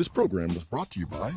This program was brought to you by...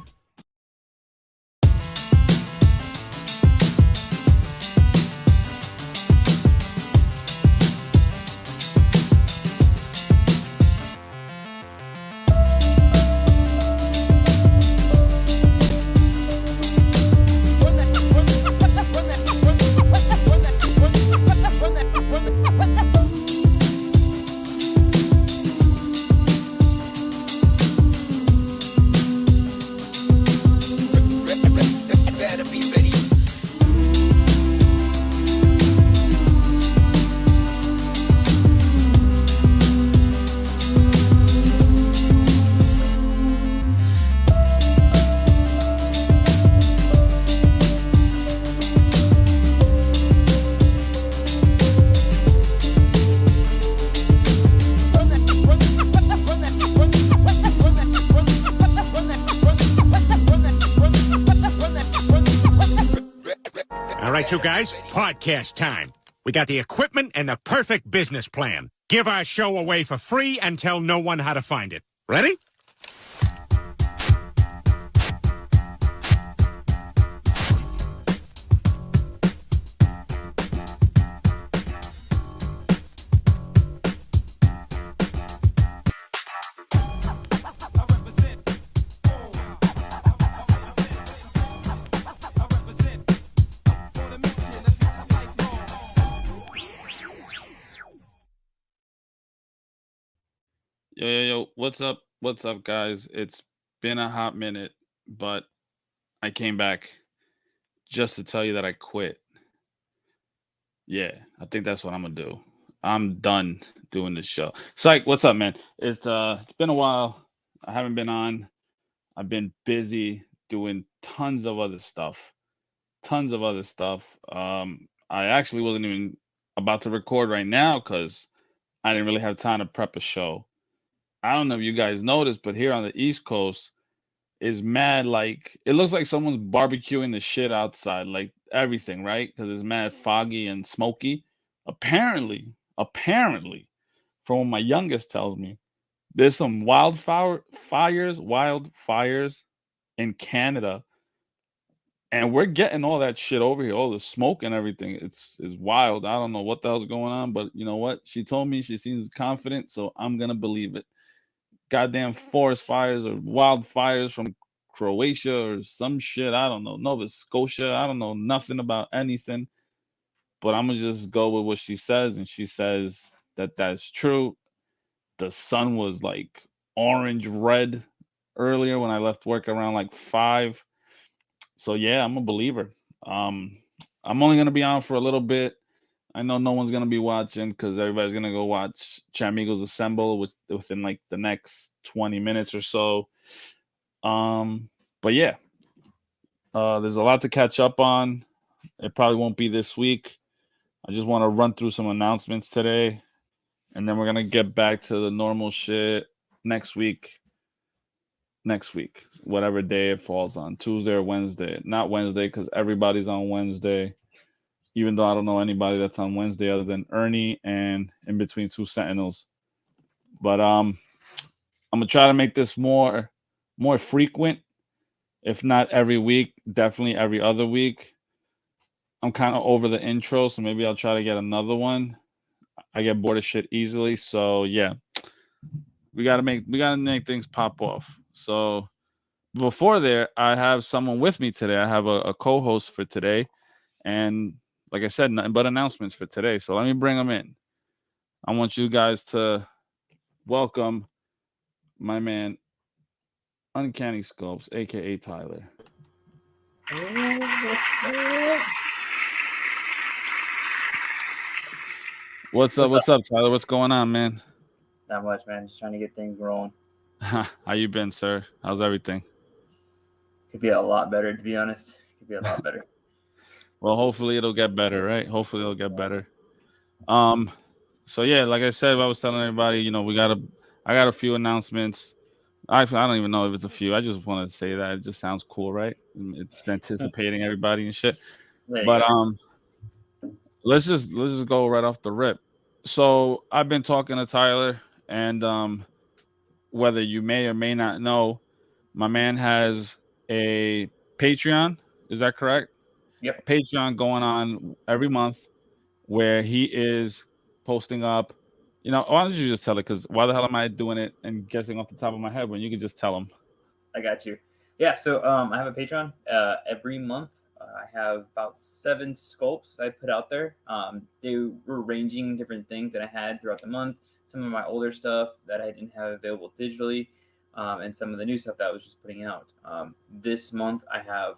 All right, you guys, podcast time. We got the equipment and the perfect business plan. Give our show away for free and tell no one how to find it. Ready? Yo, what's up? What's up, guys? It's been a hot minute, but I came back just to tell you that I quit. Yeah, I think that's what I'm gonna do. I'm done doing this show. Psych, what's up, man? It's been a while. I haven't been on. I've been busy doing tons of other stuff. I actually wasn't even about to record right now because I didn't really have time to prep a show. I don't know if you guys noticed, but here on the East Coast is mad, like it looks like someone's barbecuing the shit outside, like everything, right? Because it's mad foggy and smoky. Apparently, from what my youngest tells me, there's some wildfires in Canada, and we're getting all that shit over here, all the smoke and everything. It's wild. I don't know what the hell's going on, but you know what? She told me she seems confident, so I'm gonna believe it. Goddamn forest fires or wildfires from Croatia or some shit. I don't know. Nova Scotia. I don't know nothing about anything. But I'm going to just go with what she says. And she says that that's true. The sun was like orange red earlier when I left work around like 5. So yeah, I'm a believer. I'm only going to be on for a little bit. I know no one's going to be watching because everybody's going to go watch Chamigos Assemble within like the next 20 minutes or so. But yeah, there's a lot to catch up on. It probably won't be this week. I just want to run through some announcements today, and then we're going to get back to the normal shit next week, whatever day it falls on, Tuesday or Wednesday. Not Wednesday because everybody's on Wednesday. Even though I don't know anybody that's on Wednesday other than Ernie and In Between Two Sentinels. But I'm gonna try to make this more frequent. If not every week, definitely every other week. I'm kind of over the intro, so maybe I'll try to get another one. I get bored of shit easily, so yeah. We gotta make things pop off. So before there, I have someone with me today. I have a co-host for today, and like I said, nothing but announcements for today. So let me bring them in. I want you guys to welcome my man, Uncanny Scopes, a.k.a. Tyler. What's up, Tyler? What's going on, man? Not much, man. Just trying to get things rolling. How you been, sir? How's everything? Could be a lot better, to be honest. Could be a lot better. Well, hopefully it'll get better, right? Hopefully it'll get better. So yeah, like I said, I was telling everybody, I got a few announcements. I don't even know if it's a few. I just wanted to say that it just sounds cool, right? It's anticipating everybody and shit. But let's just go right off the rip. So I've been talking to Tyler, and whether you may or may not know, My man has a Patreon. Is that correct? A Yep, Patreon going on every month where he is posting up. Why don't you just tell it? Because why the hell am I doing it and guessing off the top of my head when you could just tell him? I got you. Yeah, so I have a Patreon. Every month, I have about 7 sculpts I put out there. They were ranging different things that I had throughout the month. Some of my older stuff that I didn't have available digitally, and some of the new stuff that I was just putting out. This month, I have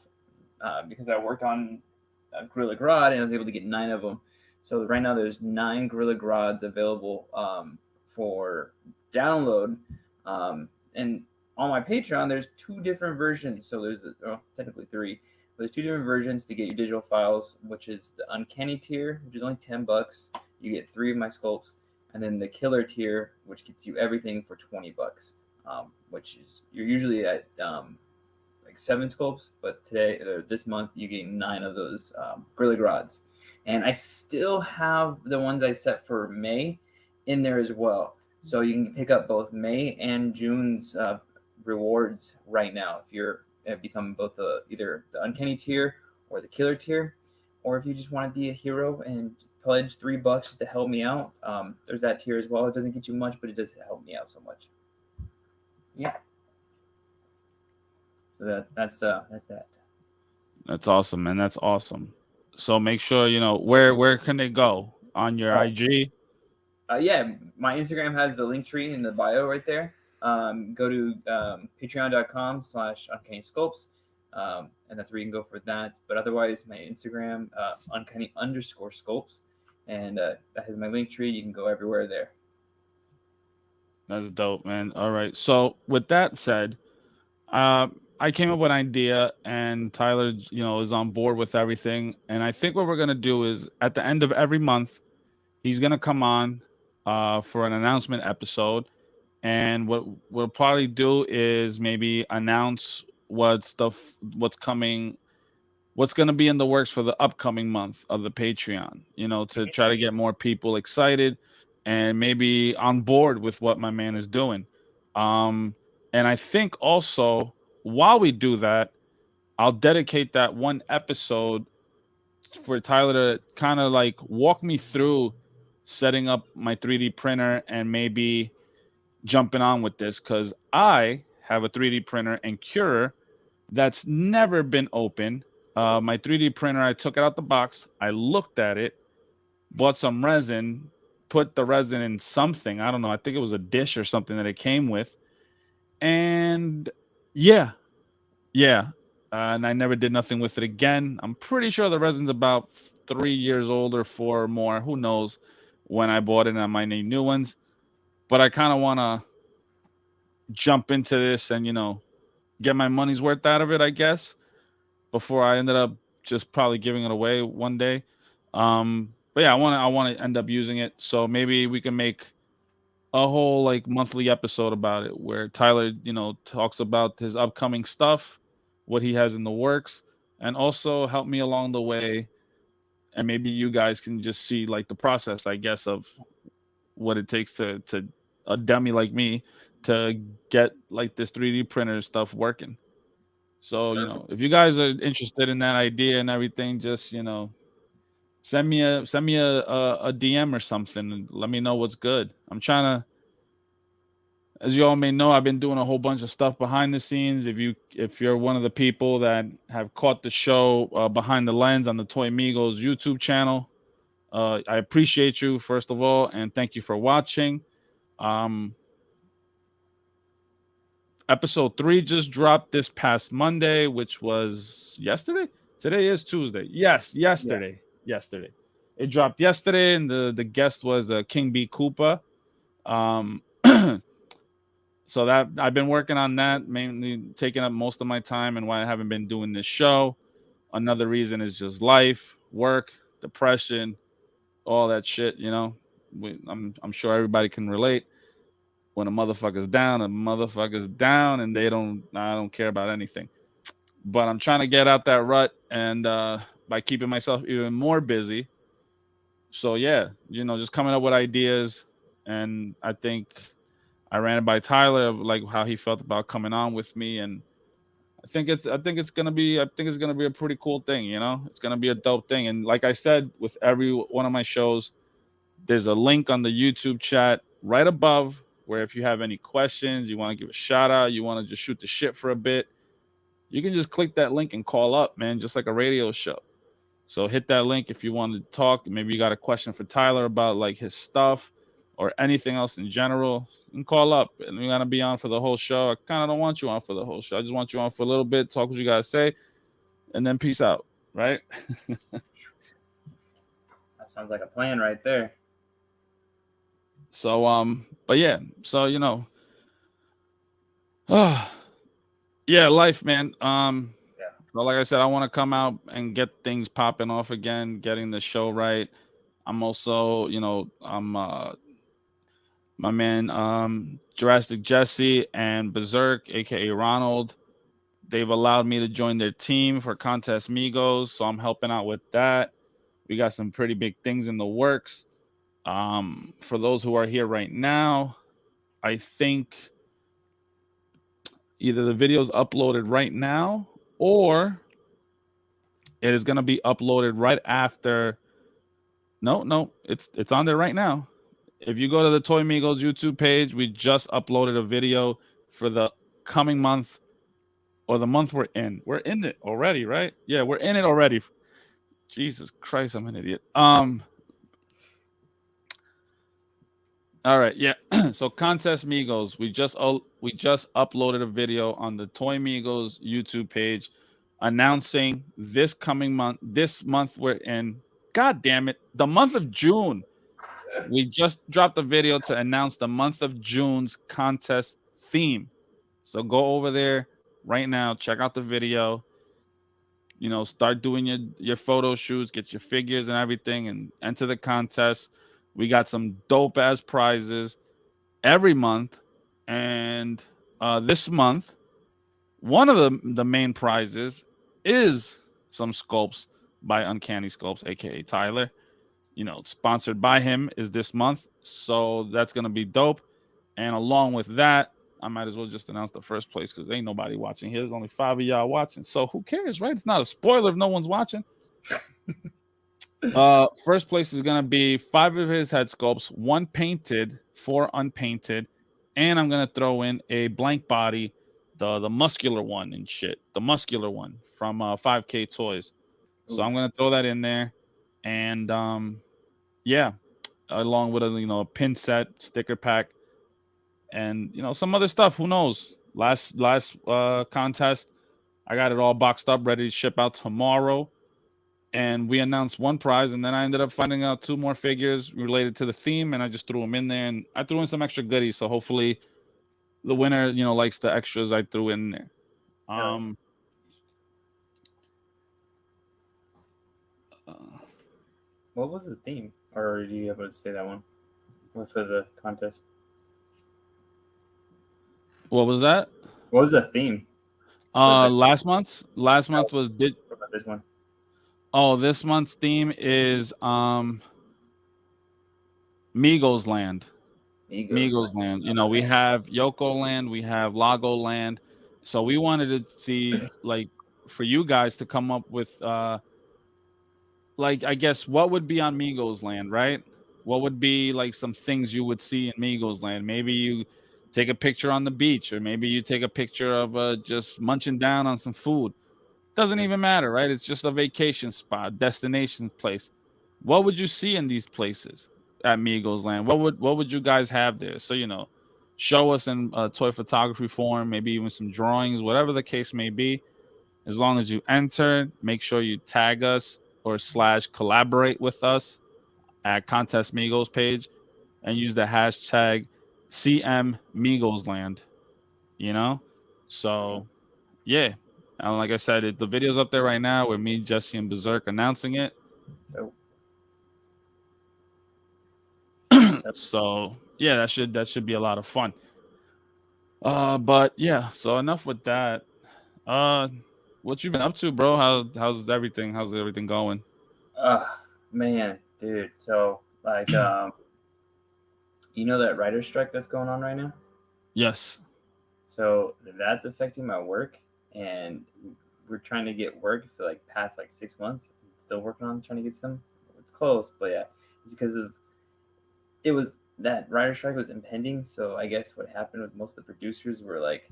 because I worked on Gorilla Grodd and I was able to get 9 of them. So right now, there's 9 Gorilla Grods available for download. And on my Patreon, there's 2 different versions. So there's technically 3. But there's 2 different versions to get your digital files, which is the Uncanny tier, which is only $10. You get 3 of my sculpts, and then the Killer tier, which gets you everything for $20. Which is you're usually at like 7 sculpts, but today or this month you get 9 of those Gorilla Grods, and I still have the ones I set for May in there as well. So you can pick up both May and June's rewards right now if you're become both either the Uncanny tier or the Killer tier, or if you just want to be a hero and pledge $3 to help me out. There's that tier as well. It doesn't get you much, but it does help me out so much. Yeah. So that's that. That's awesome, man. That's awesome. So make sure where can they go on your IG. Yeah, my Instagram has the link tree in the bio right there. Go to patreon.com/uncanny sculpts, and that's where you can go for that. But otherwise, my Instagram, uncanny_sculpts, and that has my link tree. You can go everywhere there. That's dope, man. All right. So with that said, I came up with an idea, and Tyler, is on board with everything. And I think what we're gonna do is at the end of every month, he's gonna come on for an announcement episode. And what we'll probably do is maybe announce what's coming, what's going to be in the works for the upcoming month of the Patreon, to try to get more people excited and maybe on board with what my man is doing. And I think also while we do that, I'll dedicate that one episode for Tyler to kind of like walk me through setting up my 3D printer and maybe jumping on with this, because I have a 3D printer and Curer that's never been open. My 3D printer, I took it out the box, I looked at it, bought some resin, put the resin in something. I don't know. I think it was a dish or something that it came with. And yeah. And I never did nothing with it again. I'm pretty sure the resin's about 3 years old or 4 or more. Who knows when I bought it, and I might need new ones. But I kind of want to jump into this and, get my money's worth out of it, I guess, before I ended up just probably giving it away one day. But yeah, I want to end up using it. So maybe we can make a whole like monthly episode about it where Tyler, talks about his upcoming stuff, what he has in the works, and also help me along the way. And maybe you guys can just see like the process, I guess, of what it takes to a dummy like me to get like this 3D printer stuff working. So, if you guys are interested in that idea and everything, just, send me a DM or something and let me know what's good. I'm trying to, as you all may know, I've been doing a whole bunch of stuff behind the scenes. If you're one of the people that have caught the show Behind the Lens on the Toy Migos YouTube channel, I appreciate you first of all, and thank you for watching. Episode 3 just dropped this past Monday, which was yesterday. Today is Tuesday. Yes, yesterday. Yeah. Yesterday. It dropped yesterday, and the guest was King B. Koopa. So that I've been working on that, mainly taking up most of my time, and why I haven't been doing this show. Another reason is just life, work, depression, all that shit. I'm sure everybody can relate. When a motherfucker's down, and I don't care about anything. But I'm trying to get out that rut, and by keeping myself even more busy. So yeah, just coming up with ideas, and I think I ran it by Tyler of like how he felt about coming on with me, and I think it's gonna be a pretty cool thing. You know, it's gonna be a dope thing. And like I said, with every one of my shows, there's a link on the YouTube chat right above where if you have any questions, you want to give a shout out, you want to just shoot the shit for a bit, you can just click that link and call up, man, just like a radio show. So hit that link if you want to talk. Maybe you got a question for Tyler about like his stuff or anything else in general. You can call up, and we're gonna be on for the whole show. I kind of don't want you on for the whole show. I just want you on for a little bit, talk what you gotta say, and then peace out. Right? That sounds like a plan right there. So but yeah, so you know, yeah, life, man. Yeah. Well, like I said, I want to come out and get things popping off again, getting the show right. I'm also, you know, I'm my man Jurassic Jesse and Berserk, aka Ronald. They've allowed me to join their team for Contest Migos, so I'm helping out with that. We got some pretty big things in the works. For those who are here right now, I think either the video's uploaded right now or it is going to be uploaded right after. No, it's on there right now. If you go to the Toy Migos YouTube page, we just uploaded a video for the coming month or the month we're in. We're in it already, right? Yeah, we're in it already. Jesus Christ, I'm an idiot. All right, yeah. So Contest Migos, we just uploaded a video on the Toy Migos YouTube page announcing this month we're in. God damn it, the month of June. We just dropped a video to announce the month of June's contest theme. So go over there right now, check out the video. You know, start doing your photo shoots, get your figures and everything, and enter the contest. We got some dope ass prizes every month, and this month, one of the main prizes is some sculpts by Uncanny Sculpts, aka Tyler. You know, sponsored by him is this month, so that's gonna be dope. And along with that, I might as well just announce the first place because ain't nobody watching here. There's only 5 of y'all watching, so who cares, right? It's not a spoiler if no one's watching. First place is gonna be 5 of his head sculpts, 1 painted, 4 unpainted, and I'm gonna throw in a blank body, the muscular one and shit, the muscular one from 5K Toys. So I'm gonna throw that in there, and yeah, along with a pin set, sticker pack, and some other stuff. Who knows? Last contest, I got it all boxed up, ready to ship out tomorrow. And we announced 1 prize, and then I ended up finding out 2 more figures related to the theme, and I just threw them in there, and I threw in some extra goodies. So hopefully, the winner, likes the extras I threw in there. What was the theme? Or are you able to say that one for the contest? What was that? What was the theme? Last month was What about this one? Oh, this month's theme is Migos Land. Migos Land. We have Yoko Land, we have Lago Land. So we wanted to see, like, for you guys to come up with like, I guess, what would be on Migos Land, right? What would be like some things you would see in Migos Land? Maybe you take a picture on the beach, or maybe you take a picture of just munching down on some food. Doesn't even matter, right? It's just a vacation spot, destination place. What would you see in these places at Migos Land? What would you guys have there? So, show us in toy photography form, maybe even some drawings, whatever the case may be. As long as you enter, make sure you tag us or / collaborate with us at Contest Migos page and use the hashtag CM Migos Land. So yeah. And like I said, the video's up there right now with me, Jesse, and Berserk announcing it. So yeah, that should be a lot of fun. But yeah, so enough with that. What you been up to, bro? How's everything? How's everything going? Man, dude. So like, you know that writer's strike that's going on right now? Yes. So that's affecting my work, and we're trying to get work for like past like 6 months. Still working on trying to get some. It's close, but yeah, it's because of it was that writer strike was impending. So I guess what happened was most of the producers were like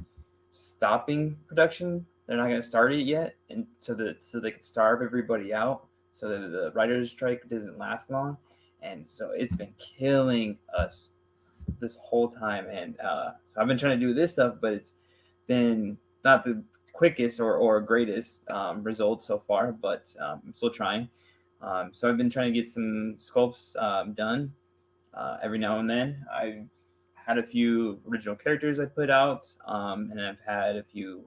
stopping production. They're not going to start it yet, and so they could starve everybody out, so that the writers strike doesn't last long. And so it's been killing us this whole time. And so I've been trying to do this stuff, but it's been not the quickest or greatest results so far, but I'm still trying. So I've been trying to get some sculpts done every now and then. I've had a few original characters I put out, and I've had a few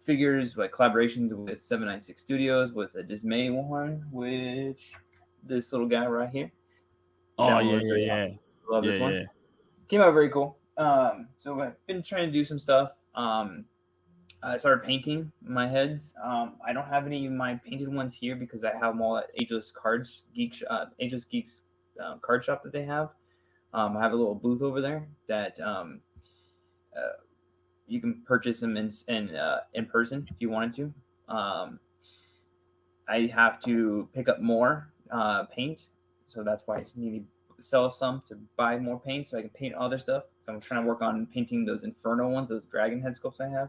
figures, like collaborations with 796 Studios with a Dismay one, which this little guy right here. Oh, That one yeah, was yeah, really yeah. awesome. Love Yeah, this one. yeah. Came out very cool. So I've been trying to do some stuff. I started painting my heads. I don't have any of my painted ones here because I have them all at Ageless Geeks card shop that they have. I have a little booth over there that uh, you can purchase them in person if you wanted to. I have to pick up more paint, so that's why I need to sell some to buy more paint so I can paint other stuff. So I'm trying to work on painting those Inferno ones, those dragon head sculpts I have.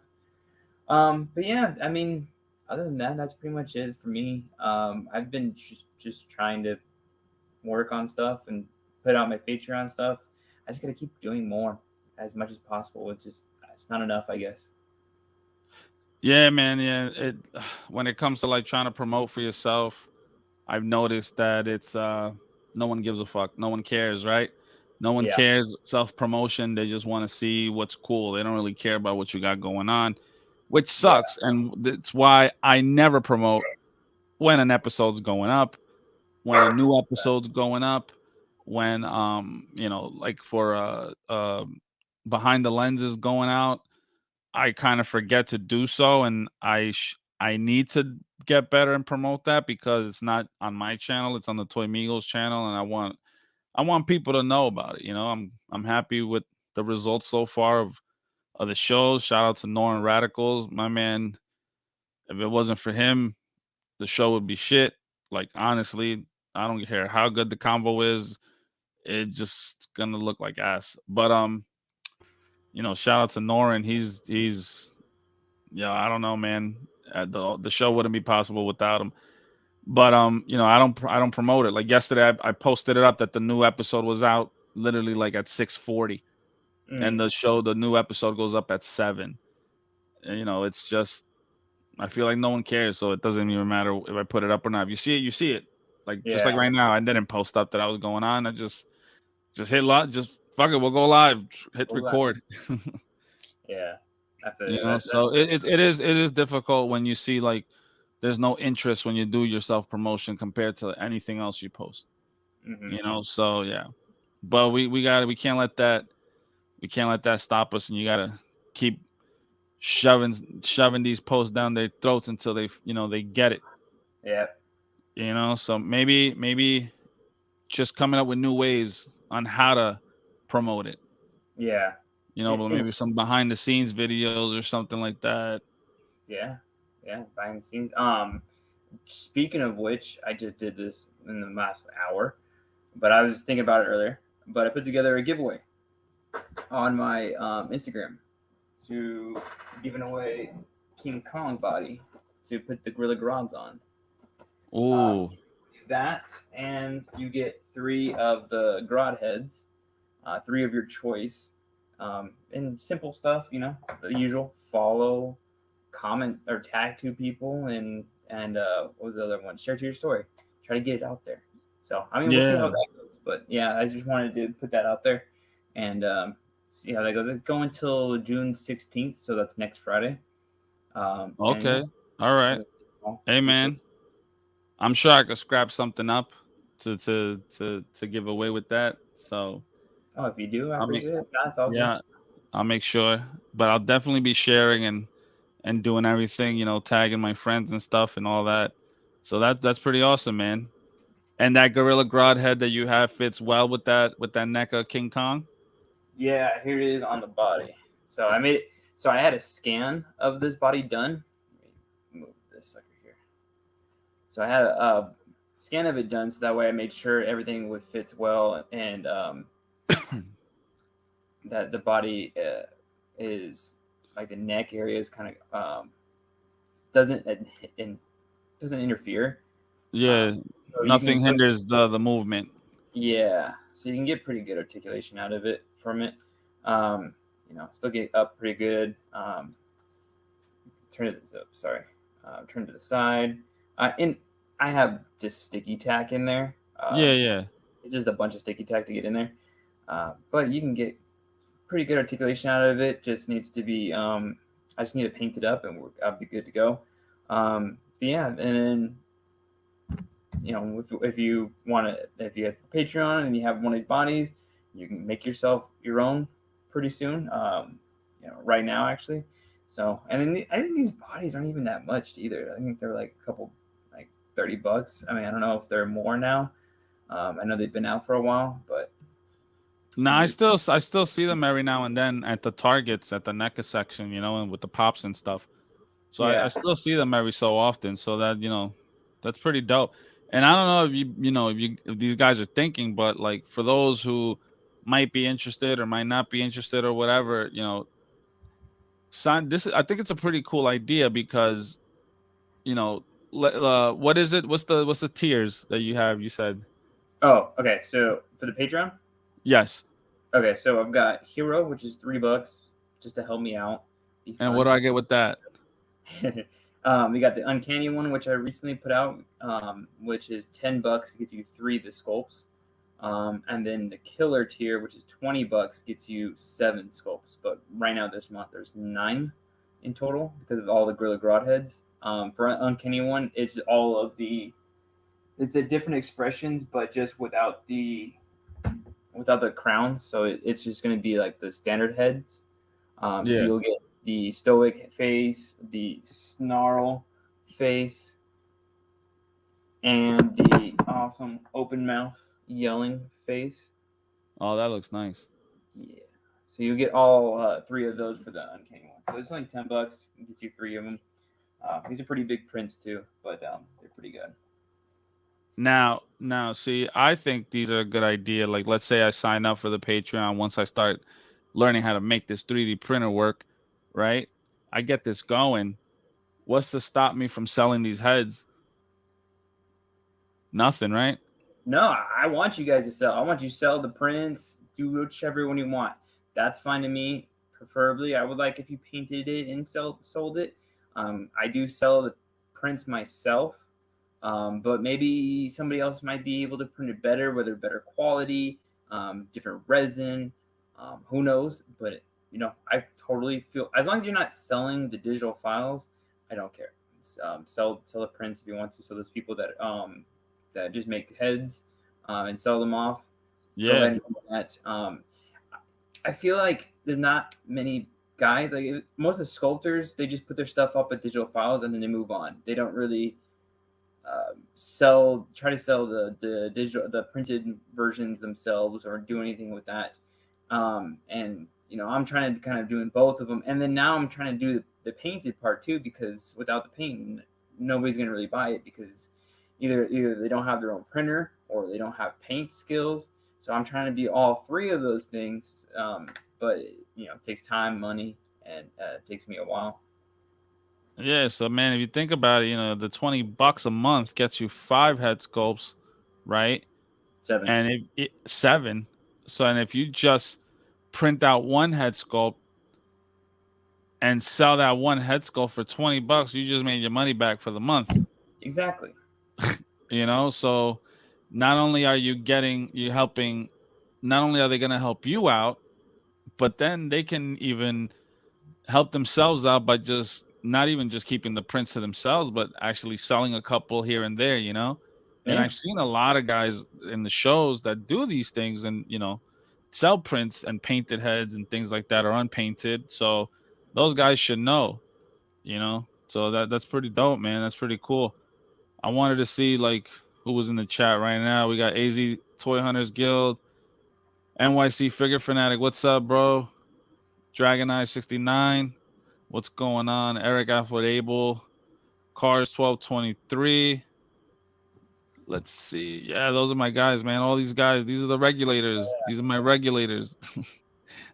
But yeah, I mean, other than that, that's pretty much it for me. I've been just trying to work on stuff and put out my Patreon stuff. I just gotta keep doing more as much as possible. It's not enough, I guess. Yeah, man. Yeah. When it comes to like trying to promote for yourself, I've noticed that it's no one gives a fuck. No one cares, right? No one Yeah, cares self promotion. They just want to see what's cool. They don't really care about what you got going on, which yeah, sucks. And that's why I never promote when an episode's going up, when a new episode's going up, when like for behind the lenses going out. I kind of forget to do so, and I need to get better and promote that because it's not on my channel; it's on the Toy Migos channel, and I want people to know about it. I'm happy with the results so far of the shows. Shout out to Norin Radicals, my man. If it wasn't for him, the show would be shit. Like honestly, I don't care how good the convo is; it just gonna look like ass. But shout out to Norin. He's yeah, I don't know, man. The show wouldn't be possible without him. But I don't promote it. Like yesterday, I posted it up that the new episode was out literally like at 6:40, and mm, the new episode goes up at 7. And, it's just I feel like no one cares, so it doesn't even matter if I put it up or not. If you see it, you see it. Like just like yeah. right now, I didn't post up that I was going on. I just hit live, just fuck it, we'll go live, hit What was that? record. Yeah, I feel you. So it is difficult when you see like there's no interest when you do your self promotion compared to anything else you post. hmm So yeah. But we can't let that stop us, and you gotta keep shoving these posts down their throats until they get it. Yeah, So maybe just coming up with new ways on how to promote it. yeah, But and maybe some behind the scenes videos or something like that. yeah, yeah. Behind the scenes. Speaking of which, I just did this in the last hour, but I was thinking about it earlier. But I put together a giveaway on my Instagram to giving away King Kong body to put the Gorilla Grods on. Uh, Ooh. that, and you get 3 of the Grod heads, 3 of your choice, and simple stuff, the usual: follow, comment, or tag 2 people, and what was the other one? Share to your story. Try to get it out there. So I mean, we'll see how Yeah. that goes. But yeah, I just wanted to put that out there and see how that goes. It's going till June 16th, so that's next Friday. And yeah, Okay. All right. so well, Hey pretty cool. man, I'm sure I could scrap something up to give away with that. So Oh, if you do, I I'll make appreciate it. That's all good. yeah, I'll make sure. But I'll definitely be sharing and doing everything, tagging my friends and stuff and all that. So that's pretty awesome, man. And that Gorilla Grodd head that you have fits well with that NECA King Kong. Yeah, here it is on the body. So I made it. So I had a scan of this body done. Let me move this sucker here. So I had a scan of it done, so that way I made sure everything would fits well, and that the body is like the neck area is kind of doesn't in, doesn't interfere. Yeah, So you can nothing still hinders the movement. Yeah, so you can get pretty good articulation out of it from it. Um, still get up pretty good. Turn it. Sorry, turn to the side. And I have just sticky tack in there. Yeah, yeah. It's just a bunch of sticky tack to get in there. But you can get pretty good articulation out of it. Just needs to be. I just need to paint it up, and I'll be good to go. But yeah, and then if you want to, if you have Patreon and you have one of these bodies, you can make yourself your own pretty soon. Right now actually. So, and then I think these bodies aren't even that much either. I think they're like a couple, like $30. I mean, I don't know if they're more now. I know they've been out for a while, but No, I just I still see them every now and then at the Targets at the NECA section, and with the pops and stuff. So I yeah. still see them every so often. So that that's pretty dope. And I don't know if if these guys are thinking, but like for those who might be interested or might not be interested or whatever, sign this. I think it's a pretty cool idea because what is it? What's the tiers that you have? You said Oh, okay. So for the Patreon, yes. okay. So I've got Hero, which is $3 just to help me out. Be And what fun. do I get with that? We got the Uncanny one, which I recently put out, which is $10, gets you 3 of the sculpts. And then the Killer tier, which is $20, gets you 7 sculpts. But right now, this month, there's 9 in total because of all the Gorilla Grodd heads. For Uncanny one, it's all of it's the different expressions, but just without the crowns. So it's just going to be like the standard heads. So Yeah. you'll get the stoic face, the snarl face, and the awesome open mouth yelling face. Oh, that looks nice. Yeah. So you get all 3 of those for the uncanny one. So it's only $10. It gets you 3 of them. These are pretty big prints too, but they're pretty good. Now, see, I think these are a good idea. Like, let's say I sign up for the Patreon once I start learning how to make this 3D printer work, right? I get this going. What's to stop me from selling these heads? Nothing, right? No, I want you guys to sell. I want you to sell the prints, do whichever one you want. That's fine to me. Preferably, I would like if you painted it and sold it. I do sell the prints myself, but maybe somebody else might be able to print it better, whether better quality, different resin. Who knows? But I totally feel as long as you're not selling the digital files, I don't care. Sell the prints if you want to. So there's people that just make heads and sell them off. Go ahead Yeah. and do that. I feel like there's not many guys like most of the sculptors. They just put their stuff up at digital files and then they move on. They don't really try to sell the printed versions themselves or do anything with that. And I'm trying to kind of doing both of them, and then now I'm trying to do the painted part too, because without the paint, nobody's gonna really buy it because either they don't have their own printer or they don't have paint skills. So I'm trying to be all 3 of those things, but it takes time, money, and it takes me a while. Yeah. So, man, if you think about it, the $20 a month gets you 5 head sculpts, right? 7. And if 7. So, and if you just print out one head sculpt and sell that one head sculpt for $20, you just made your money back for the month. Exactly. So not only are you helping, not only are they going to help you out, but then they can even help themselves out by just not even just keeping the prints to themselves, but actually selling a couple here and there. And Yeah. I've seen a lot of guys in the shows that do these things and sell prints and painted heads and things like that, or unpainted. So those guys should know. So that's pretty dope, man. That's pretty cool. I wanted to see like who was in the chat right now. We got AZ Toy Hunters Guild. NYC Figure Fanatic, what's up, bro? Dragon Eye 69, what's going on? Eric Afford Abel, Cars 1223. Let's see. Yeah, those are my guys, man. All these guys, these are the regulators. These are my regulators.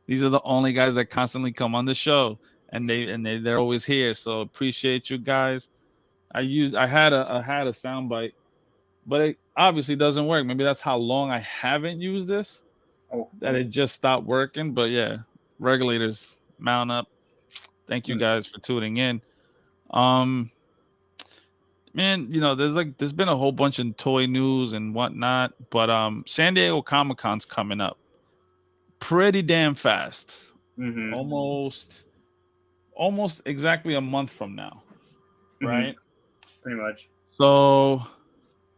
These are the only guys that constantly come on the show, and they're always here. So appreciate you guys. I had a soundbite, but it obviously doesn't work. Maybe that's how long I haven't used this, Oh, that it just stopped working. But yeah, regulators mount up. Thank you guys for tuning in. Man, there's been a whole bunch of toy news and whatnot, but San Diego Comic-Con's coming up pretty damn fast. mm-hmm. Almost exactly a month from now, right? Pretty much. So,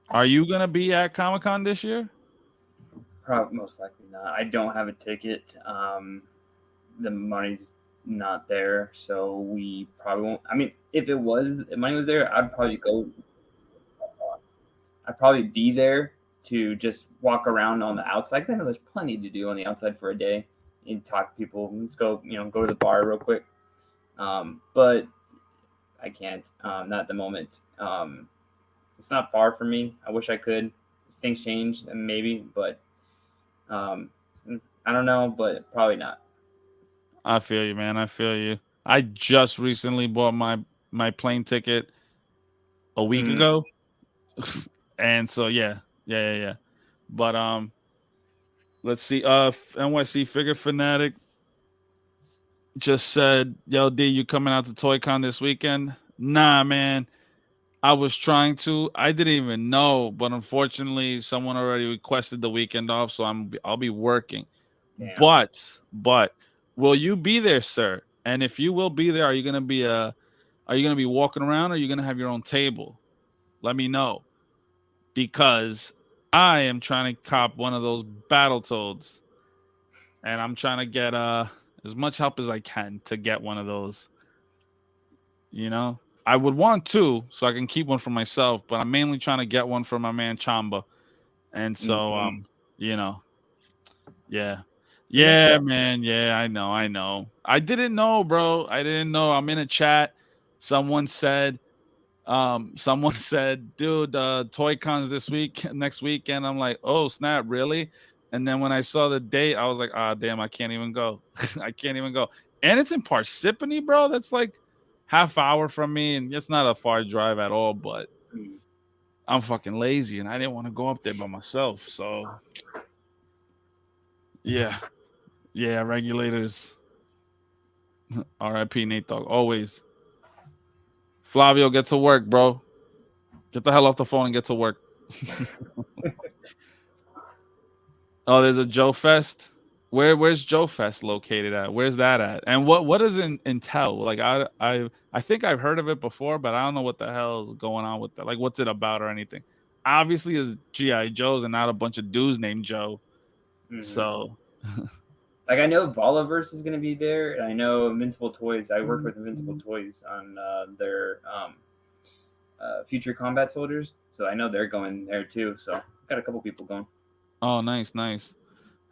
are you gonna be at Comic-Con this year? Probably, most likely not. I don't have a ticket. The money's not there, so we probably won't. I mean, if money was there, I'd probably go. I'd probably be there to just walk around on the outside. 'Cause I know there's plenty to do on the outside for a day and talk to people. Let's go, go to the bar real quick. But I can't. Not at the moment. It's not far from me. I wish I could. Things change, maybe, but I don't know. But probably not. I feel you, man. I feel you. I just recently bought my plane ticket a week ago, and so yeah. But let's see. NYC Figure Fanatic just said, "Yo, D, you coming out to ToyCon this weekend?" Nah, man. I was trying to. I didn't even know, but unfortunately, someone already requested the weekend off, so I'll be working. Damn. But will you be there, sir? And if you will be there, are you gonna be walking around, or are you gonna have your own table? Let me know, because I am trying to cop one of those Battletoads, and I'm trying to get as much help as I can to get one of those. I would want two, so I can keep one for myself, but I'm mainly trying to get one for my man Chamba. And so yeah, man, yeah, I know. I didn't know, bro. I didn't know. I'm in a chat. Someone said, dude, ToyCon's next weekend. I'm like, oh snap, really? And then when I saw the date, I was like, ah, damn, I can't even go. I can't even go. And it's in Parsippany, bro. That's like half hour from me, and it's not a far drive at all, but I'm fucking lazy and I didn't want to go up there by myself. So yeah, regulators. R.I.P. Nate Dogg. Always. Flavio, get to work, bro. Get the hell off the phone and get to work. Oh, there's a Joe Fest. Where's Joe Fest located at? Where's that at? And what does it entail? Like I think I've heard of it before, but I don't know what the hell is going on with that. Like, what's it about or anything? Obviously, it's GI Joes and not a bunch of dudes named Joe. So, like, I know Volaverse is going to be there, and I know Invincible Toys. I work with Invincible Toys on their Future Combat Soldiers, so I know they're going there too. So I've got a couple people going. Oh, nice.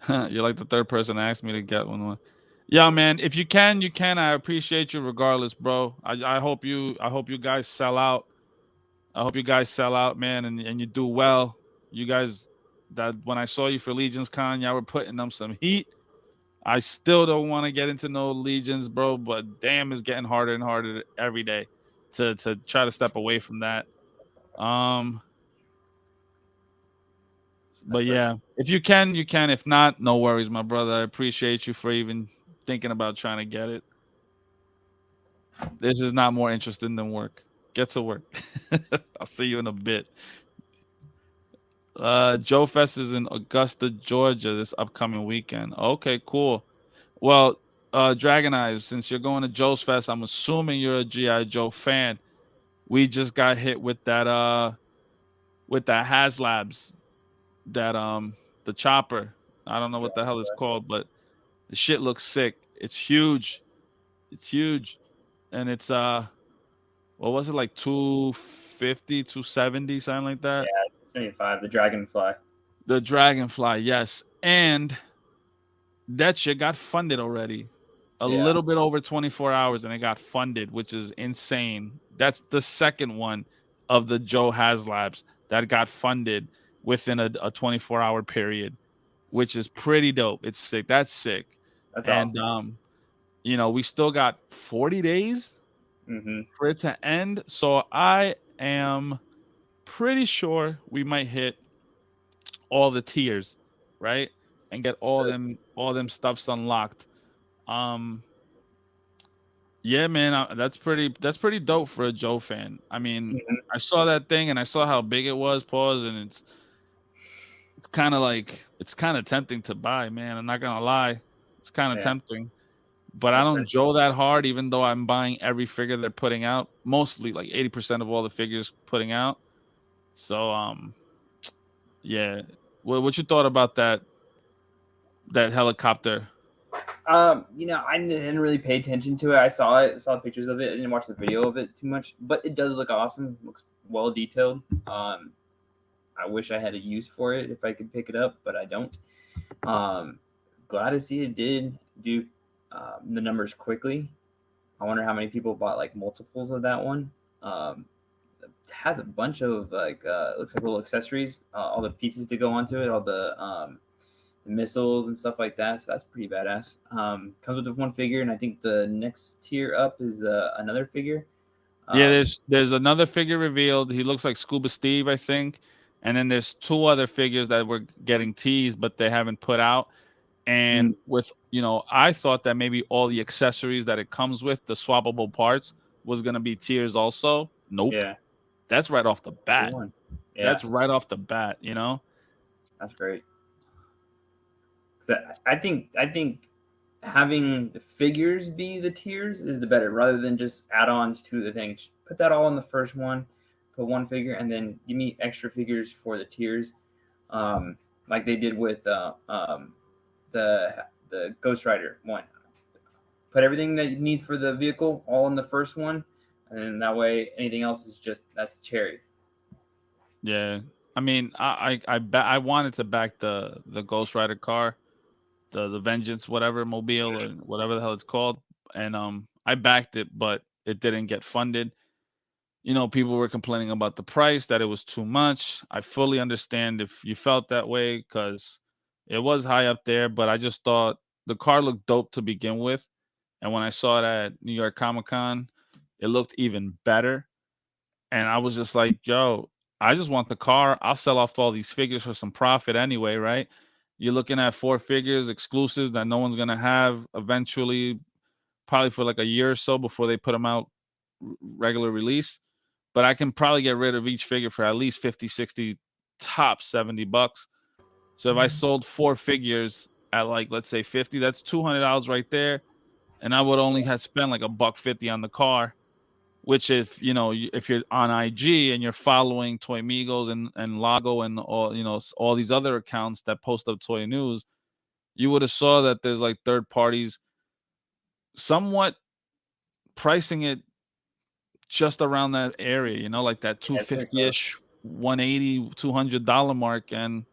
You're like the third person to ask me to get one. Yeah, man. If you can, you can. I appreciate you regardless, bro. I hope you guys sell out. I hope you guys sell out, man, and you do well. You guys, that when I saw you for Legions Con, y'all were putting them some heat. I still don't want to get into no Legions, bro, but damn, it's getting harder and harder every day to try to step away from that. But yeah, if you can, you can. If not, no worries, my brother. I appreciate you for even thinking about trying to get it. This is not more interesting than work. Get to work. I'll see you in a bit. Joe Fest is in Augusta, Georgia this upcoming weekend. Okay, cool. Well, Dragon Eyes, since you're going to Joe's Fest, I'm assuming you're a G.I. Joe fan. We just got hit with that HasLabs, that the chopper. I don't know what the hell it's called, but the shit looks sick. It's huge. And it's what was it, like 250, 270, something like that? Yeah, 75, the Dragonfly. The Dragonfly, yes. And that shit got funded already. A Yeah. little bit over 24 hours and it got funded, which is insane. That's the second one of the Joe Haslabs that got funded within a 24-hour period, which is pretty dope. It's sick. That's sick. That's And awesome. we still got 40 days Mm-hmm. for it to end. So I am pretty sure we might hit all the tiers, right? And get Should. all them stuffs unlocked. Um Yeah, man, that's pretty dope for a Joe fan. I mean, Mhm. I saw that thing and I saw how big it was, pause, and it's kind of like it's kind of tempting to buy, man. I'm not gonna lie, it's kind of Yeah. tempting. But I I'll don't check. Joe that hard, even though I'm buying every figure they're putting out. Mostly, like 80% of all the figures putting out. So, yeah. What you thought about that helicopter? I didn't really pay attention to it. I saw pictures of it. I didn't watch the video of it too much, but it does look awesome. Looks well detailed. I wish I had a use for it if I could pick it up, but I don't. Um, Glad to see it did do the numbers quickly. I wonder how many people bought like multiples of that one. It has a bunch of looks like little accessories, all the pieces to go onto it, all the missiles and stuff like that. So that's pretty badass. Comes with one figure, and I think the next tier up is another figure. Yeah, Um, there's another figure revealed. He looks like Scuba Steve, I think. And then there's two other figures that were getting teased, but they haven't put out. mm, And I thought that maybe all the accessories that it comes with, the swappable parts, was gonna be tiers also. Nope. yeah, That's right off the good bat. one. Yeah, That's right off the bat. that's great. 'Cause I think having the figures be the tiers is the better rather than just add-ons to the thing. Just put that all in the first one, put one figure, and then give me extra figures for the tiers, like they did with the Ghost Rider one. Put everything that you need for the vehicle all in the first one, and then that way anything else is just that's cherry. Yeah. I mean, I wanted to back the Ghost Rider car, the Vengeance, whatever mobile or whatever the hell it's called. And I backed it, but it didn't get funded. People were complaining about the price, that it was too much. I fully understand if you felt that way because it was high up there, but I just thought the car looked dope to begin with. And when I saw it at New York Comic Con, it looked even better. And I was just like, yo, I just want the car. I'll sell off all these figures for some profit anyway, right? You're looking at 4 figures exclusives that no one's going to have eventually, probably for like a year or so before they put them out regular release. But I can probably get rid of each figure for at least 50, 60, top $70. So if I sold 4 figures at like, let's say 50, that's $200 right there. And I would only have spent like $150 on the car, which if you're on IG and you're following Toy Migos and Lago and all these other accounts that post up toy news, you would have saw that there's like third parties somewhat pricing it just around that area, like that Yeah, it's very close. 250-ish, 180, $200 mark, and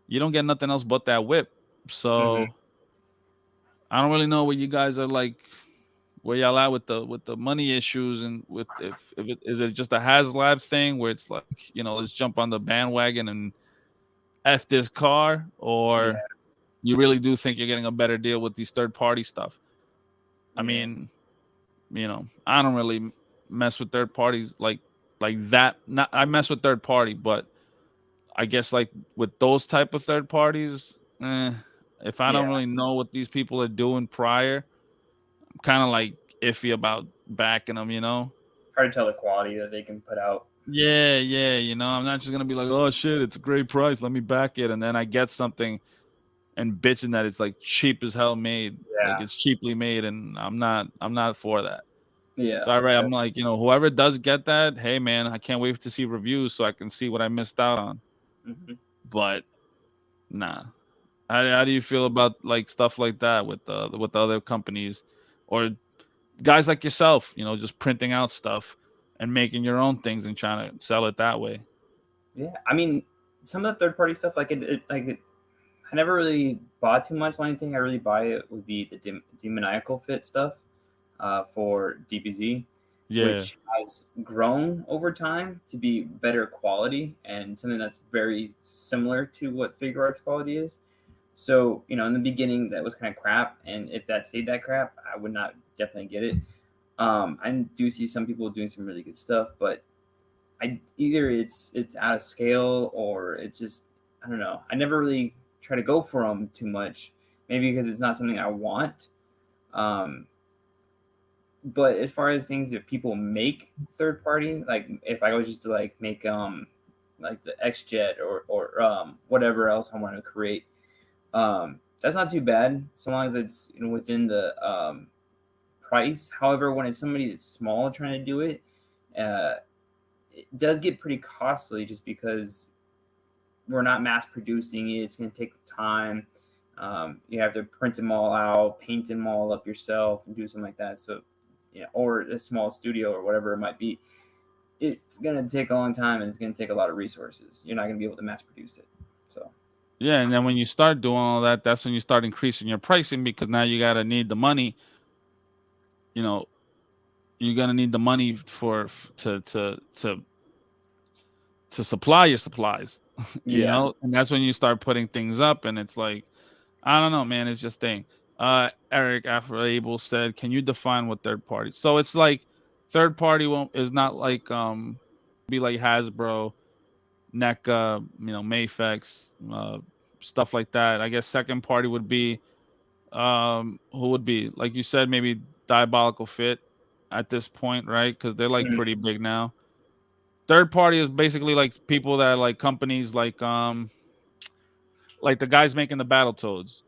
you don't get nothing else but that whip. Hmm. So I don't really know what you guys are like, where y'all at with the money issues, and with if it is it just a HasLabs thing where it's like, let's jump on the bandwagon and F this car, Yeah, or you really do think you're getting a better deal with these third party stuff. I yeah, mean, I don't really mess with third parties like that. Not I mess with third party, but I guess like with those type of third parties, if I yeah. don't really know what these people are doing prior, I'm kind of like iffy about backing them. Hard to tell the quality that they can put out. Yeah, yeah, I'm not just gonna be like, oh shit, it's a great price, let me back it, and then I get something and bitching that it's like cheap as hell made, like Yeah, it's cheaply made, and I'm not for that. yeah, So I'm like, whoever does get that, hey man, I can't wait to see reviews so I can see what I missed out on. hmm But nah. How do you feel about like stuff like that with the other companies or guys like yourself, just printing out stuff and making your own things and trying to sell it that way? yeah. I mean, some of the third party stuff, like it I never really bought too much. The only thing I really buy it would be the demoniacal fit stuff for DBZ, Yeah. which has grown over time to be better quality and something that's very similar to what figure arts quality is. So, in the beginning, that was kind of crap. And if that stayed that crap, I would not definitely get it. I do see some people doing some really good stuff, but either it's out of scale or it's just, I don't know. I never really try to go for them too much, maybe because it's not something I want. Um, but as far as things that people make third party, like if I was just to like make like the X Jet or whatever else I want to create, that's not too bad so long as it's within the price. However, when it's somebody that's small trying to do it, it does get pretty costly just because we're not mass producing it. It's going to take time. You have to print them all out, paint them all up yourself, and do something like that. So, or a small studio or whatever it might be. It's going to take a long time and it's going to take a lot of resources. You're not going to be able to mass produce it. So. Yeah, and then when you start doing all that, that's when you start increasing your pricing because now you gotta need the money. You're gonna need the money to supply your supplies. Yeah. And that's when you start putting things up, and it's like, I don't know, man. It's just thing. Eric after Abel said, "Can you define what third party?" So it's like third party is not like be like Hasbro, NECA, Mayfex, stuff like that. I guess second party would be who would be like you said, maybe Diabolical Fit at this point, right? Because they're like Mhm. pretty big now. Third party is basically like people that like companies like the guys making the Battletoads.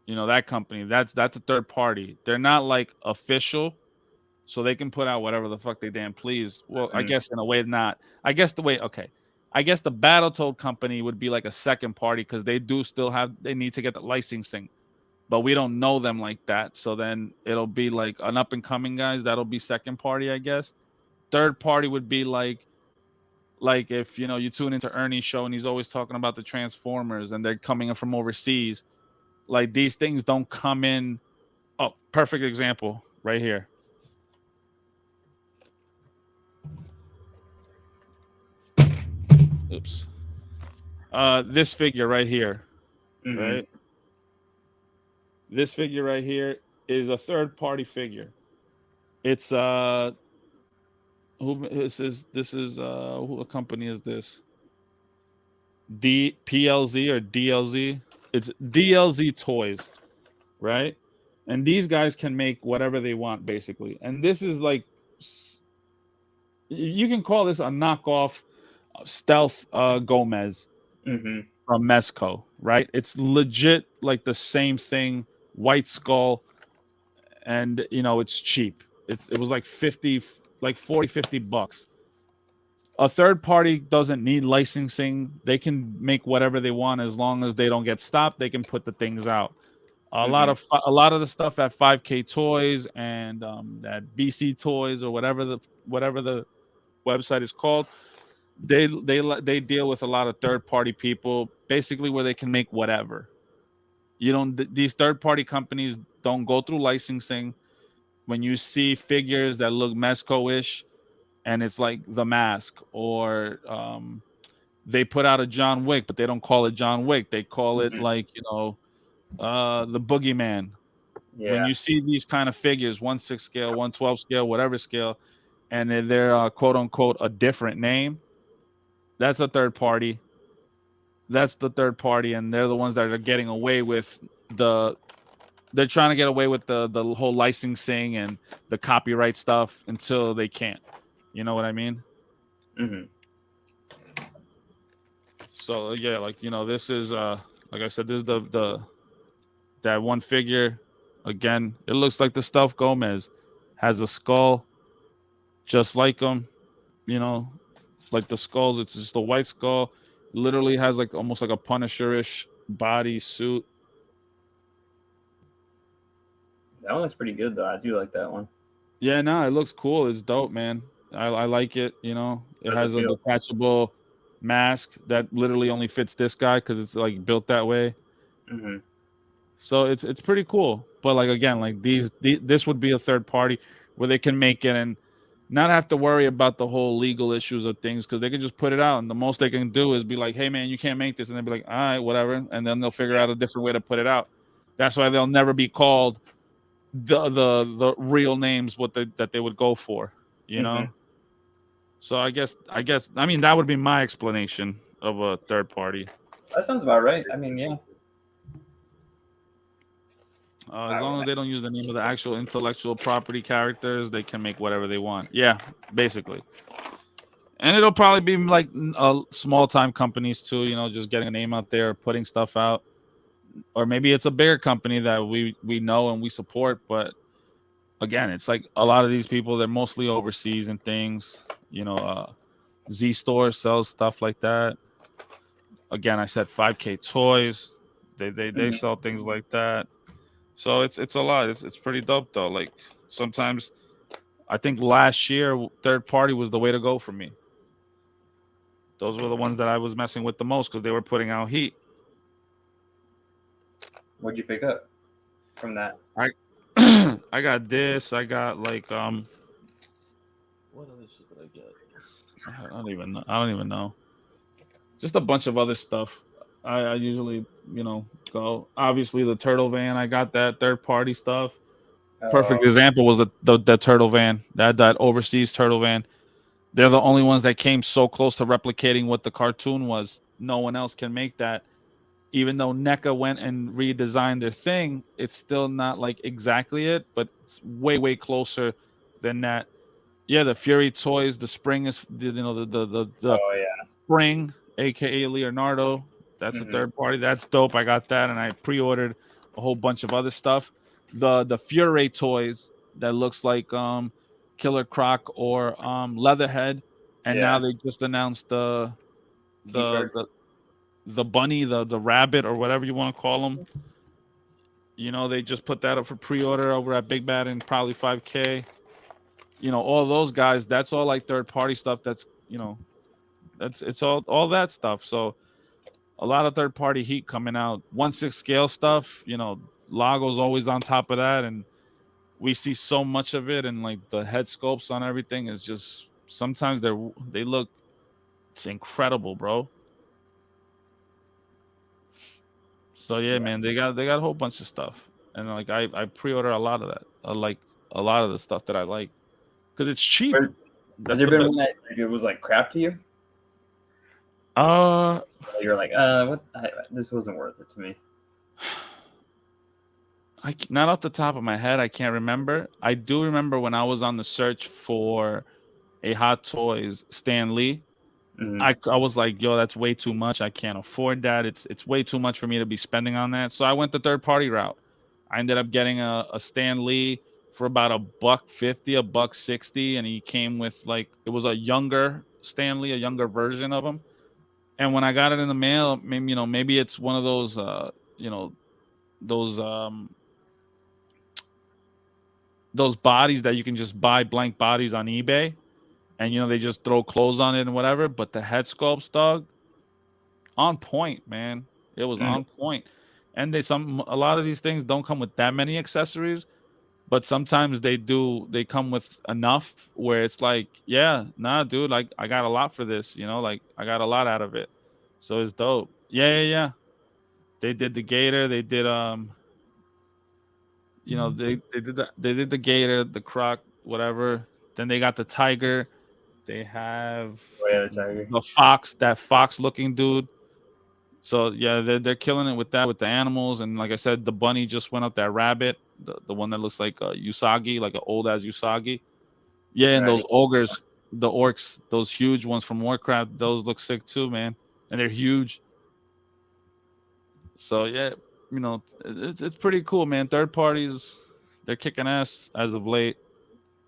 That company. That's a third party. They're not like official, so they can put out whatever the fuck they damn please. Well, I Mhm. guess in a way not. I guess the way okay. I guess the Battletoad company would be like a second party because they need to get the licensing, but we don't know them like that. So then it'll be like an up and coming guys. That'll be second party, I guess. Third party would be like if you tune into Ernie's show and he's always talking about the Transformers and they're coming in from overseas. Like these things don't come in. Oh, perfect example right here. Oops. This figure right here, Mhm. right? This figure right here is a third party figure. It's who this is who company is this? DPLZ or DLZ? It's DLZ Toys, right? And these guys can make whatever they want basically. And this is like you can call this a knockoff Stealth Gomez Mhm. from Mezco, right? It's legit like the same thing, White Skull, and it's cheap. It was like 50, like 40, $50. A third party doesn't need licensing. They can make whatever they want as long as they don't get stopped. They can put the things out. Mhm. A lot of the stuff at 5K Toys and at BC Toys or whatever the website is called, they deal with a lot of third party people, basically where they can make whatever. These third party companies don't go through licensing. When you see figures that look Mezco-ish and it's like The Mask or they put out a John Wick, but they don't call it John Wick. They call it Mhm. like, the Boogeyman. When Yeah. you see these kind of figures, 1/6 scale, 1/12 scale, whatever scale, and they're quote unquote a different name, that's a third party. That's the third party, and they're the ones that are getting away with the. They're trying to get away with the whole licensing and the copyright stuff until they can't. You know what I mean? Mhm. So yeah, like this is like I said, this is the that one figure. Again, it looks like the Stealth Gomez has a skull just like him. You know, like the skulls. It's just a white skull. Literally has like almost like a Punisher-ish body suit. That one looks pretty good though. I do like that one. Yeah, no, it looks cool. It's dope, man. I like it. It How's it has a feel? detachable mask that literally only fits this guy because it's like built that way. Mm-hmm. So it's pretty cool. But like again, like this would be a third party where they can make it and not have to worry about the whole legal issues of things because they can just put it out and the most they can do is be like, hey man, you can't make this, and they'll be like, all right, whatever, and then they'll figure out a different way to put it out. That's why they'll never be called the real names that they would go for, you Mm-hmm. know. So I mean that would be my explanation of a third party. That sounds about right. I mean, yeah. As long as they don't use the name of the actual intellectual property characters, they can make whatever they want. Yeah, basically. And it'll probably be like small time companies too, you know, just getting a name out there, putting stuff out. Or maybe it's a bigger company that we know and we support, but again, it's like a lot of these people, they're mostly overseas and things, you know, Z Store sells stuff like that. Again, I said 5K Toys. They Mm-hmm. sell things like that. So it's a lot. It's pretty dope though. Like sometimes I think last year third party was the way to go for me. Those were the ones that I was messing with the most because they were putting out heat. What'd you pick up from that? I I got this. I got like what other shit did I get? I don't even know. I don't even know. Just a bunch of other stuff. I usually, you know, go. Obviously the turtle van, I got that third party stuff. Perfect Oh, example was the turtle van. That overseas turtle van. They're the only ones that came so close to replicating what the cartoon was. No one else can make that. Even though NECA went and redesigned their thing, it's still not like exactly it, but it's way, way closer than that. Yeah, the Fury toys, the spring is you know the oh yeah. spring, aka Leonardo. That's a Mm-hmm. third party. That's dope. I got that and I pre-ordered a whole bunch of other stuff. The Fury toys that looks like Killer Croc or Leatherhead, and now Yeah. they just announced King the Shark. the the bunny, the rabbit, or whatever you want to call them. You know, they just put that up for pre-order over at Big Bad and probably 5K. You know, all those guys, that's all like third party stuff. That's you know, it's all that stuff. So a lot of third party heat coming out. 1/6 scale stuff, you know, Lago's always on top of that, and we see so much of it, and like the head sculpts on everything is just sometimes they look it's incredible, bro. So yeah, Yeah. man, they got a whole bunch of stuff, and like I pre-order a lot of that. I like a lot of the stuff that I like because it's cheap. But has That's there the been best. one that like, it was like crap to you? Uh, You're like, what? This wasn't worth it to me. not off the top of my head, I can't remember. I do remember when I was on the search for a Hot Toys Stan Lee. Mm-hmm. I was like, yo, that's way too much. I can't afford that. It's way too much for me to be spending on that. So I went the third party route. I ended up getting a Stan Lee for about $1.50, $1.60, and he came with like it was a younger Stan Lee, a younger version of him. And when I got it in the mail, maybe you know, maybe it's one of those you know, those those bodies that you can just buy blank bodies on eBay and you know they just throw clothes on it and whatever. But the head sculpts, dog, on point, man. It was Mm-hmm. on point. And a lot of these things don't come with that many accessories, but sometimes they do. They come with enough where it's like, yeah, nah, dude, like I got a lot for this, you know, like I got a lot out of it. So it's dope. Yeah, yeah, yeah. They did the gator, they did you know, they did the gator, the croc, whatever. Then they got the tiger. They have Oh yeah, the tiger. the fox, that fox looking dude. So yeah, they're killing it with that with the animals, and like I said, the bunny just went up that rabbit, the one that looks like a Usagi, like an old as Usagi. Yeah, and Right. those ogres, the orcs, those huge ones from Warcraft, those look sick too, man, and they're huge. So yeah, you know, it's pretty cool, man. Third parties, they're kicking ass as of late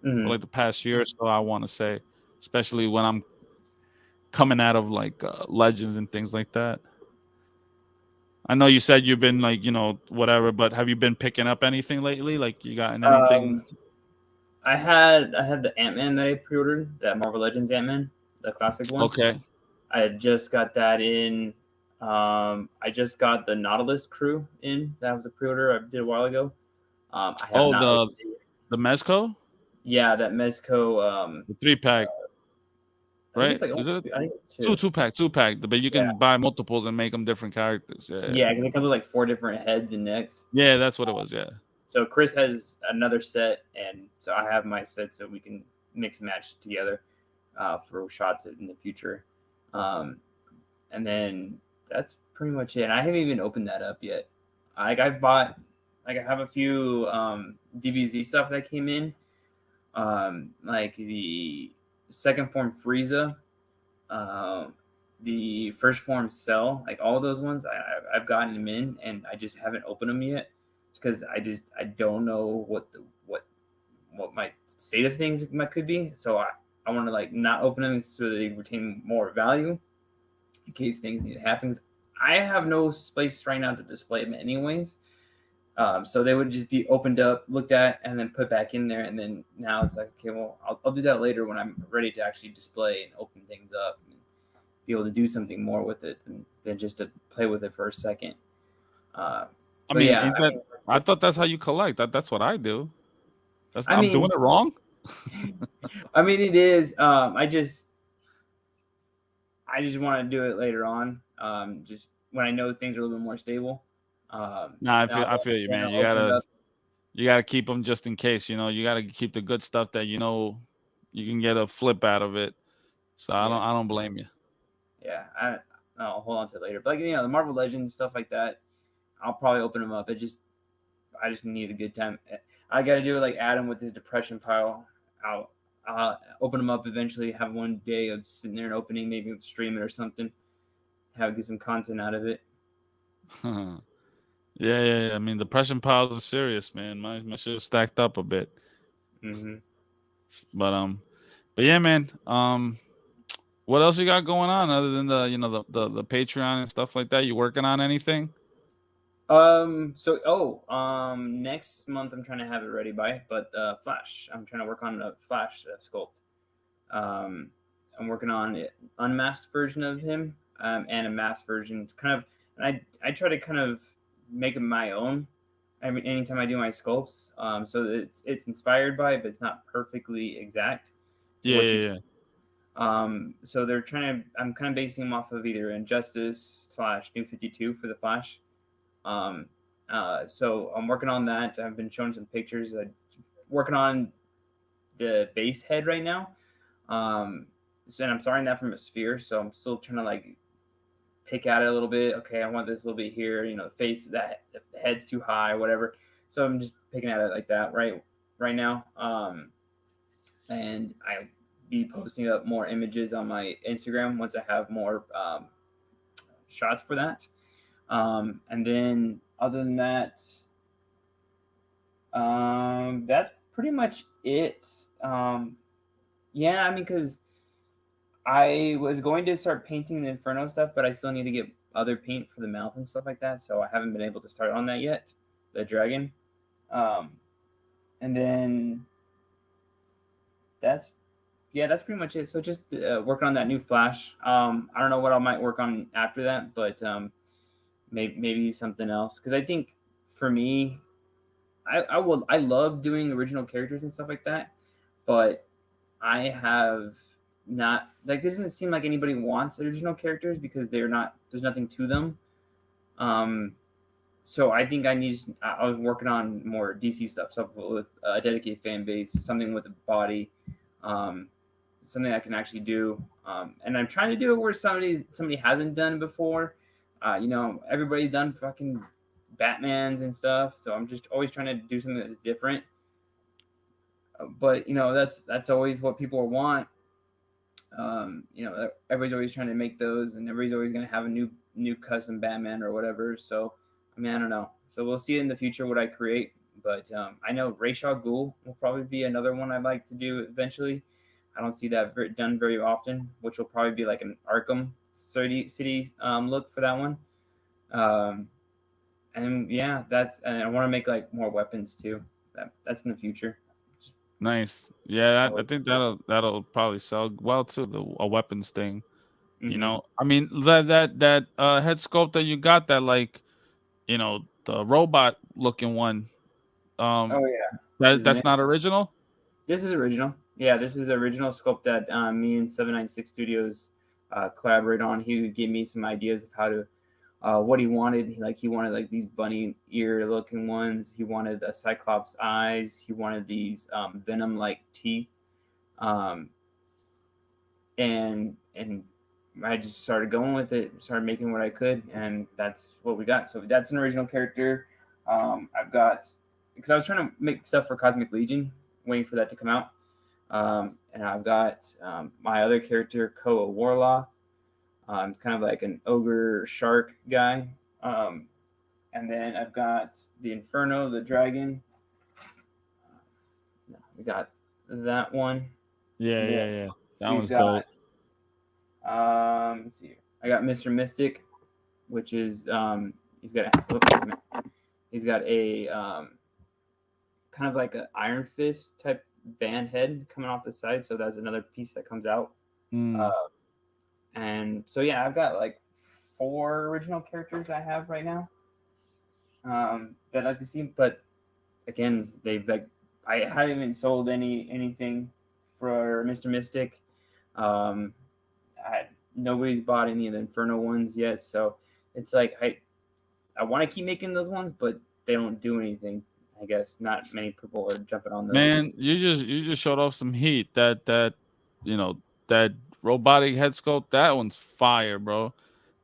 for Mm-hmm. like the past year or so. I want to say, especially when I'm coming out of like legends and things like that. I know you said you've been like, you know, whatever, but have you been picking up anything lately? Like you gotten anything? Um, I had the Ant Man that I pre-ordered, that Marvel Legends Ant Man, the classic one. Okay. I had just got that in I just got the Nautilus crew in. That was a pre-order I did a while ago. I have Oh, not opened it. the Mezco, Yeah, that Mezco. the 3-pack, I think it's right? like Is it I think it's two two. two pack? But you Yeah, can buy multiples and make them different characters. Yeah, yeah, because it comes with like 4 different heads and necks. yeah, that's what it was. Yeah. So Chris has another set, and so I have my set, so we can mix and match together for shots in the future. Um, and then that's pretty much it. And I haven't even opened that up yet. I bought, like, I have a few DBZ stuff that came in, like the second form Frieza, um, the first form Cell, like all those ones. I've gotten them in, and I just haven't opened them yet because I don't know what my state of things could be. So I want to like not open them so they retain more value in case things need to happen. I have no space right now to display them anyways. So they would just be opened up, looked at, and then put back in there. And then now it's like, okay, well, I'll do that later when I'm ready to actually display and open things up and be able to do something more with it than just to play with it for a second. I But mean, yeah, ain't that? I thought that's how you collect. That's what I do. I I'm doing mean, it wrong. I mean, it is. I just want to do it later on. Just when I know things are a little bit more stable. Nah, I'll I feel you, then man. I'll open it up. You gotta keep them just in case. You gotta keep the good stuff that you can get a flip out of it. So Yeah. I don't blame you. Yeah, I'll hold on to it later. But like, the Marvel Legends stuff like that, I'll probably open them up. I just need a good time. I got to do it like Adam with his depression pile. I'll open them up eventually. Have one day of sitting there and opening, maybe stream it or something. Get some content out of it. Yeah. I mean, depression piles are serious, man. My shit stacked up a bit. Mm-hmm. But yeah, man. What else you got going on other than the Patreon and stuff like that? You working on anything? Next month I'm trying to have it ready by, but Flash. I'm trying to work on a Flash sculpt. I'm working on an unmasked version of him, and a masked version. It's kind of, and I try to kind of make them my own. Anytime I do my sculpts, so it's inspired by it, but it's not perfectly exact. Yeah. So they're trying to. I'm kind of basing them off of either Injustice / New 52 for the Flash. So I'm working on that. I've been showing some pictures. I'm working on the base head right now. And I'm starting that from a sphere. So I'm still trying to like pick at it a little bit. Okay, I want this a little bit here. The face, the head's too high, whatever. So I'm just picking at it like that right now. And I'll be posting up more images on my Instagram once I have more shots for that. And then other than that, that's pretty much it. Yeah, I mean, because I was going to start painting the Inferno stuff, but I still need to get other paint for the mouth and stuff like that, so I haven't been able to start on that yet, the dragon. And then that's pretty much it. So just working on that new Flash. I don't know what I might work on after that, but maybe something else. Because I think for me, I love doing original characters and stuff like that, but I have not, like, this doesn't seem like anybody wants original characters because there's nothing to them. So I think I was working on more DC stuff with a dedicated fan base, something with a body, something I can actually do. And I'm trying to do it where somebody hasn't done before. Everybody's done fucking Batmans and stuff, so I'm just always trying to do something that's different. But that's always what people want. Everybody's always trying to make those, and everybody's always going to have a new custom Batman or whatever. So I mean, I don't know. So we'll see in the future what I create. But I know Ra's al Ghul will probably be another one I'd like to do eventually. I don't see that done very often, which will probably be like an Arkham City look for that one. And yeah, and I want to make like more weapons too. That's in the future. Nice. Yeah, I think that'll probably sell well too. A weapons thing. You Mm-hmm. know, I mean that head sculpt that you got, that like, the robot looking one. Oh Um, yeah, that his name. that's not original. This is original. Yeah, this is original sculpt that me and 796 Studios collaborate on. He gave me some ideas of how to what he wanted. He wanted like these bunny ear looking ones. He wanted a cyclops eyes. He wanted these venom like teeth. Um, and I just started going with it. Started making what I could, and that's what we got. So that's an original character. I've got because I was trying to make stuff for Cosmic Legion, waiting for that to come out. And I've got my other character, Koa Warloth. It's kind of like an ogre shark guy. And then I've got the Inferno, the dragon. We got that one. Yeah, And then yeah, yeah. That we've one's got dope. let's see. I got Mr. Mystic, which is he's got a kind of like an Iron Fist type band head coming off the side. So that's another piece that comes out. Uh, Mm. and so yeah, I've got like 4 original characters I have right now that I can see. But again, they've like I haven't even sold anything for Mr. Mystic. Um, nobody's bought any of the Inferno ones yet, so it's like I want to keep making those ones, but they don't do anything. I guess not many people are jumping on those. Man, you just showed off some heat. You know that robotic head sculpt, that one's fire, bro.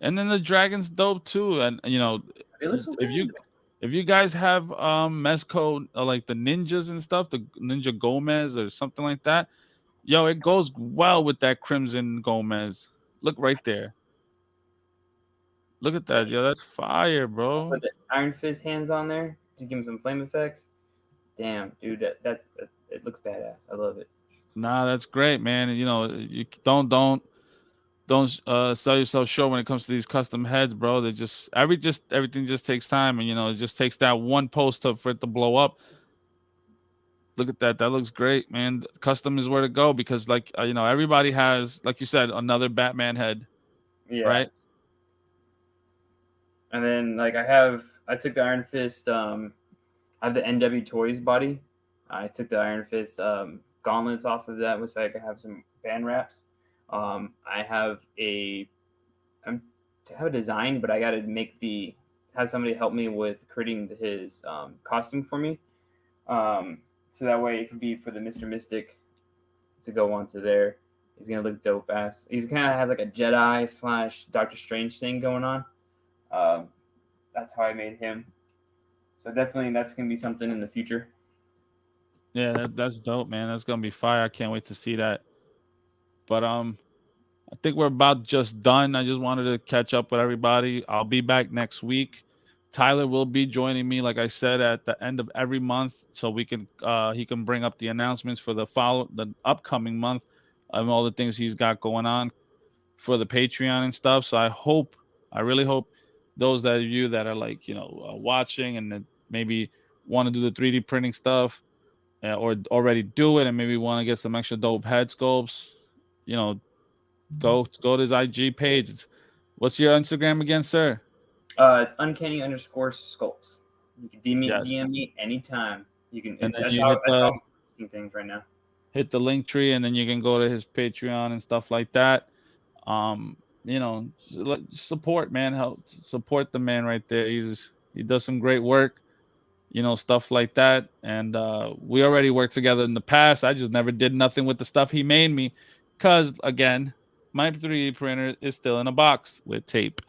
And then the dragon's dope too. And They look so if you good. if you guys have Mezco, like the ninjas and stuff, the Ninja Gomez or something like that, yo, it goes well with that Crimson Gomez. Look right there. Look at that, yo. That's fire, bro. Put the Iron Fist hands on there to give him some flame effects. Damn, dude, that's it looks badass. I love it. Nah, that's great, man. You don't sell yourself short when it comes to these custom heads, bro. They just everything just takes time, and it just takes that one post up for it to blow up. Look at that. That looks great, man. Custom is where to go because, like, everybody has, like you said, another Batman head, Yeah, right? and then like I took the Iron Fist. I have the NW Toys body. I took the Iron Fist gauntlets off of that so I could have some band wraps. I have I have a design, but I got to have somebody help me with creating his costume for me. So that way it can be for the Mr. Mystic to go onto there. He's gonna look dope ass. He's kind of has like a Jedi / Doctor Strange thing going on. Um, that's how I made him. So definitely that's gonna be something in the future. Yeah, that's dope, man. That's gonna be fire. I can't wait to see that. But I think we're about just done. I just wanted to catch up with everybody. I'll be back next week. Tyler will be joining me, like I said, at the end of every month, so he can bring up the announcements for the upcoming month and all the things he's got going on for the Patreon and stuff. So I really hope those that of you that are like watching and that maybe want to do the 3D printing stuff, or already do it and maybe want to get some extra dope head sculpts, you know, go to his IG page. What's your Instagram again, sir? It's uncanny_sculpts. You can Yes. DM me anytime. You can. And then That's you how hit I'm seeing things right now. the link tree, and then you can go to his Patreon and stuff like that. Um, support, man. Help support the man right there. He does some great work, stuff like that. And we already worked together in the past. I just never did nothing with the stuff he made me, because again, my 3D printer is still in a box with tape.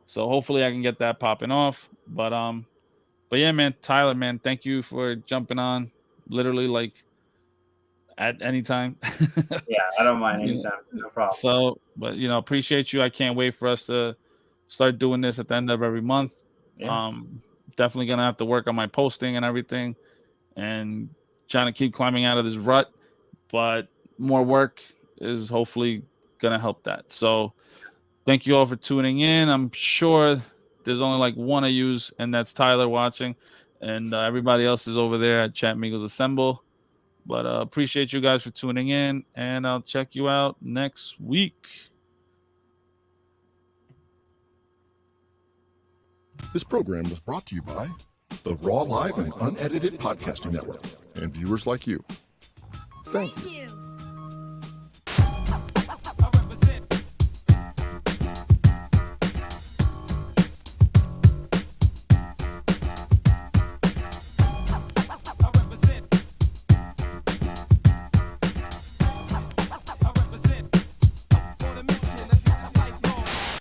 So hopefully I can get that popping off. But yeah, man, Tyler, man, thank you for jumping on. Literally, like, at any time. Yeah, I don't mind You know, anytime. No problem. so, but appreciate you. I can't wait for us to start doing this at the end of every month. Yeah. Um, Definitely gonna have to work on my posting and everything, and trying to keep climbing out of this rut. But more work is hopefully gonna help that. So, thank you all for tuning in. I'm sure there's only like one of yous, and that's Tyler watching, and everybody else is over there at Chat Migos Assemble. But appreciate you guys for tuning in, and I'll check you out next week. This program was brought to you by the Raw Live and Unedited Podcasting Network and viewers like you. Thank you.